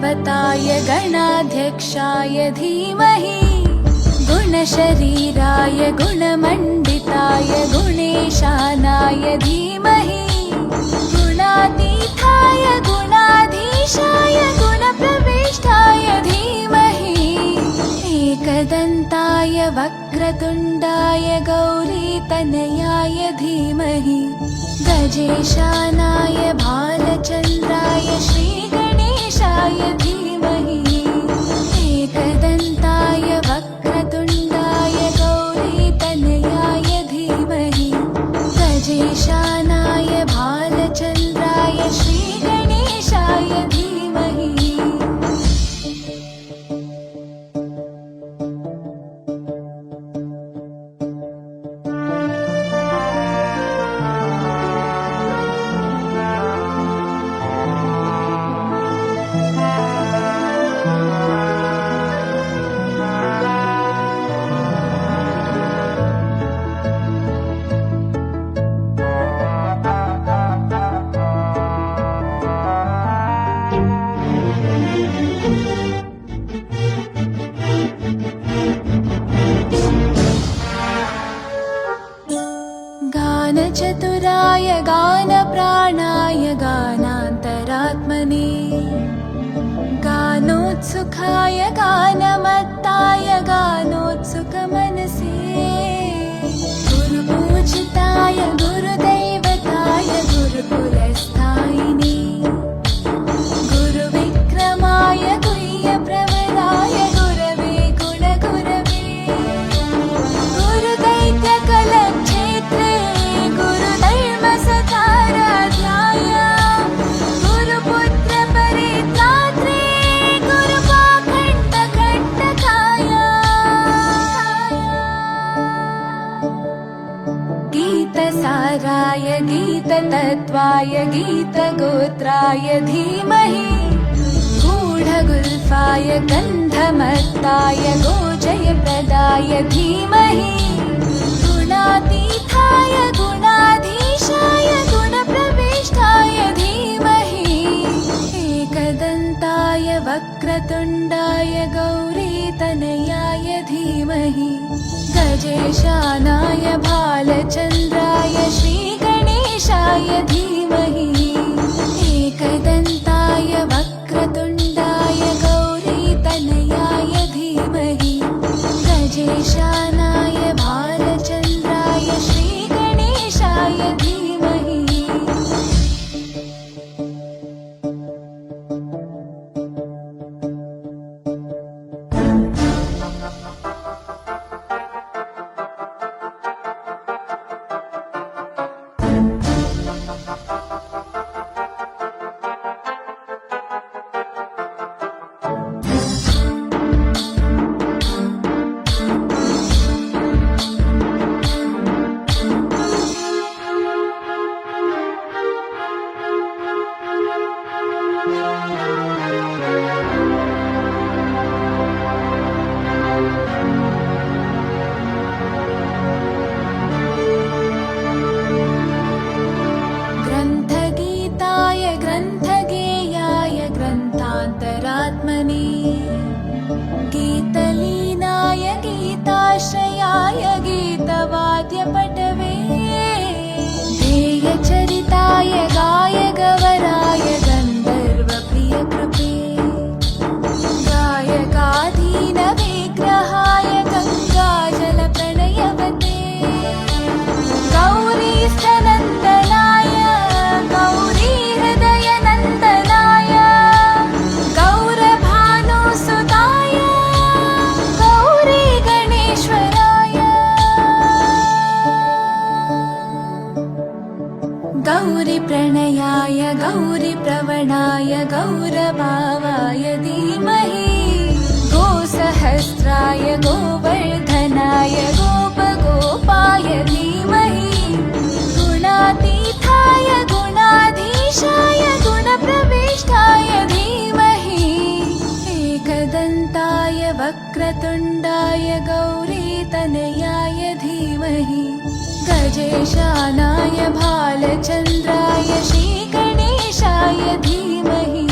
गणपतये गणाध्यक्षाय धीमहि गुणशरीराय गुणमण्डिताय गुणेशानाय धीमहि गुणातीताय गुणाधीशाय गुणप्रविष्टाय धीमहि एकदन्ताय वक्रतुण्डाय गौरीतनयाय धीमहि गजेशानाय भालचन्द्राय श्रीगणेशाय धीमहि एकदन्ताय वक्रतुण्डाय गौरीतनयाय धीमहि गजेशानाय भालचन्द्राय श्रीगणेशाय धीमहि गानचतुराय गानप्राणाय गानान्तरात्मने गानोत्सुकाय गानमत्ताय गानोत्सुकमनसे गुरुपूजिताय गुरुदैवताय गुरुकुलस्थायिने गुरुविक्रमाय गुह्यप्रवराय गुरवे गुणगुरवे गुरुदैत्यकलक्षेत्रे गुरुधर्मसकाराध्याय गुरुपुत्रपरित्रात्रे गुरुपाखण्डकण्टकाय गीतसाराय गीततत्त्वाय गीतगोत्राय धीमहि गूढगुल्फाय गन्धमत्ताय गोजयप्रदाय धीमहि गुणातीताय गुणाधीशाय गुणप्रविष्टाय धीमहि एकदन्ताय वक्रतुण्डाय गौरीतनयाय धीमहि गजेशानाय भालचन्द्राय श्रीगणेशाय धीमहि एकदन्ताय वक्रतुण्डाय गौरीतनयाय धीमहि गजेशानाय भालचन्द्राय श्रीगणेशाय धीमहि ग्रन्थगीताय ग्रन्थगेयाय ग्रन्थान्तरात्मने गीतलीनाय गीताश्रयाय गीतवाद्यपटवे ध्येयचरिताय गायगवराय गन्धर्वप्रियकृपे गायकाधीनविग्रहाय गङ्गाजलप्रणयवते गौरीस्थनन्दनाय गौरीहृदयनन्दनाय गौरभानुसुताय गौरीगणेश्वराय गौरीप्रणयाय गौरीप्रवणाय गौरभावाय धीमहि गोसहस्राय गोवर्धनाय गोपगोपाय धीमहि गुणातीताय गुणाधीशाय गुणप्रविष्टाय धीमहि एकदन्ताय वक्रतुण्डाय गौरीतनयाय धीमहि गजेशानाय भालचन्द्राय श्रीगणेशाय धीमहि